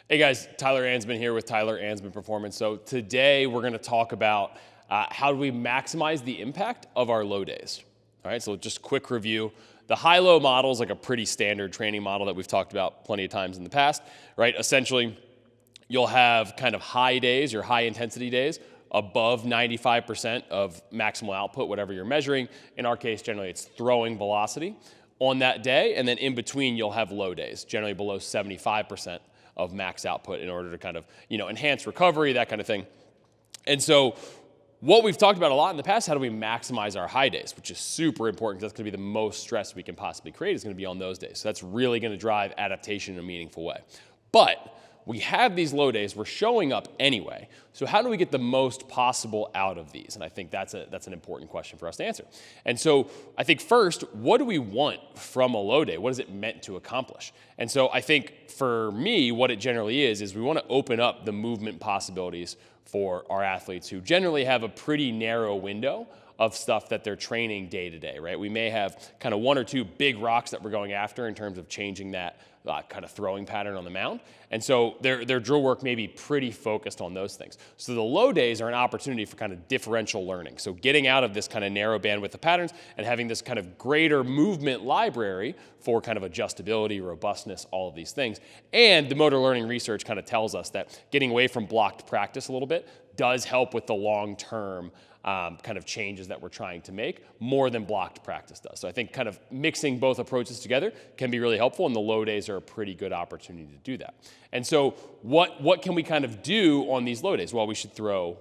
Hey guys, Tyler Ansman here with Tyler Ansman Performance. So today we're going to talk about how do we maximize the impact of our low days. All right, so just quick review. The high-low model is like a pretty standard training model that we've talked about plenty of times in the past, right? Essentially, you'll have kind of high days, your high intensity days, above 95% of maximal output, whatever you're measuring. In our case, generally it's throwing velocity on that day, and then in between you'll have low days, generally below 75% of max output in order to kind of, enhance recovery, that kind of thing. And so what we've talked about a lot in the past, how do we maximize our high days, which is super important because that's going to be the most stress we can possibly create is going to be on those days. So that's really going to drive adaptation in a meaningful way. But we have these low days, we're showing up anyway. So how do we get the most possible out of these? And I think that's an important question for us to answer. And so I think first, what do we want from a low day? What is it meant to accomplish? And so I think for me, what it generally is we want to open up the movement possibilities for our athletes who generally have a pretty narrow window of stuff that they're training day to day, right? We may have kind of one or two big rocks that we're going after in terms of changing that kind of throwing pattern on the mound. And so their drill work may be pretty focused on those things. So the low days are an opportunity for kind of differential learning. So getting out of this kind of narrow bandwidth of patterns and having this kind of greater movement library for kind of adjustability, robustness, all of these things. And the motor learning research kind of tells us that getting away from blocked practice a little bit does help with the long-term kind of changes that we're trying to make more than blocked practice does. So I think kind of mixing both approaches together can be really helpful, and the low days are a pretty good opportunity to do that. And so what can we kind of do on these low days? Well, we should throw,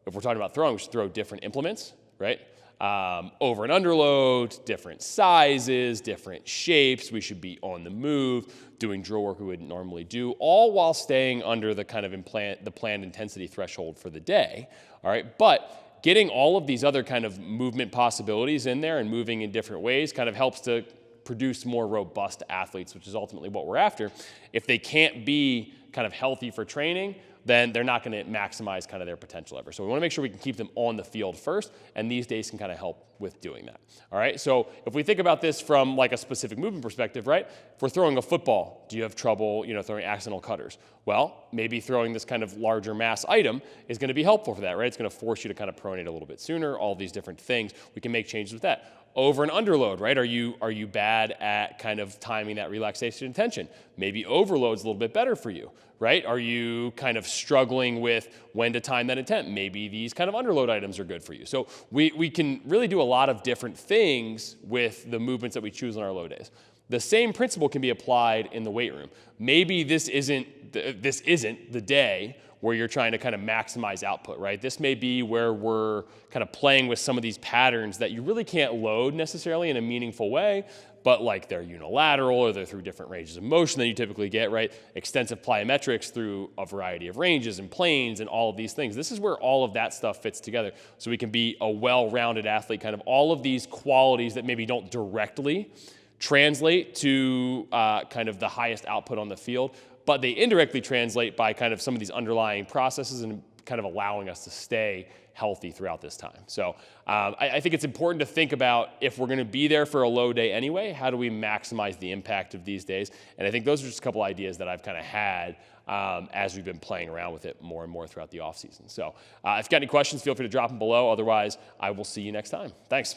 if we're talking about throwing, we should throw different implements, right? Over and under load, different sizes, different shapes. We should be on the move, doing drill work we wouldn't normally do, all while staying under the kind of the planned intensity threshold for the day, all right? But getting all of these other kind of movement possibilities in there and moving in different ways kind of helps to produce more robust athletes, which is ultimately what we're after. If they can't be kind of healthy for training, then they're not going to maximize kind of their potential ever. So we want to make sure we can keep them on the field first, and these days can kind of help with doing that. All right, so if we think about this from like a specific movement perspective, right? If we're throwing a football, do you have trouble, throwing accidental cutters? Well, maybe throwing this kind of larger mass item is going to be helpful for that, right? It's going to force you to kind of pronate a little bit sooner, all these different things. We can make changes with that. Over and under load, right? Are you bad at kind of timing that relaxation and tension? Maybe overload's a little bit better for you, right? Are you kind of struggling with when to time that intent? Maybe these kind of underload items are good for you. So we can really do a lot of different things with the movements that we choose on our low days. The same principle can be applied in the weight room. Maybe this isn't the day where you're trying to kind of maximize output, right? This may be where we're kind of playing with some of these patterns that you really can't load necessarily in a meaningful way, but like they're unilateral or they're through different ranges of motion than you typically get, right? Extensive plyometrics through a variety of ranges and planes and all of these things. This is where all of that stuff fits together so we can be a well-rounded athlete, kind of all of these qualities that maybe don't directly translate to kind of the highest output on the field, but they indirectly translate by kind of some of these underlying processes and kind of allowing us to stay healthy throughout this time. So I think it's important to think about if we're going to be there for a low day anyway, how do we maximize the impact of these days? And I think those are just a couple ideas that I've kind of had as we've been playing around with it more and more throughout the off season. So if you've got any questions, feel free to drop them below. Otherwise, I will see you next time. Thanks.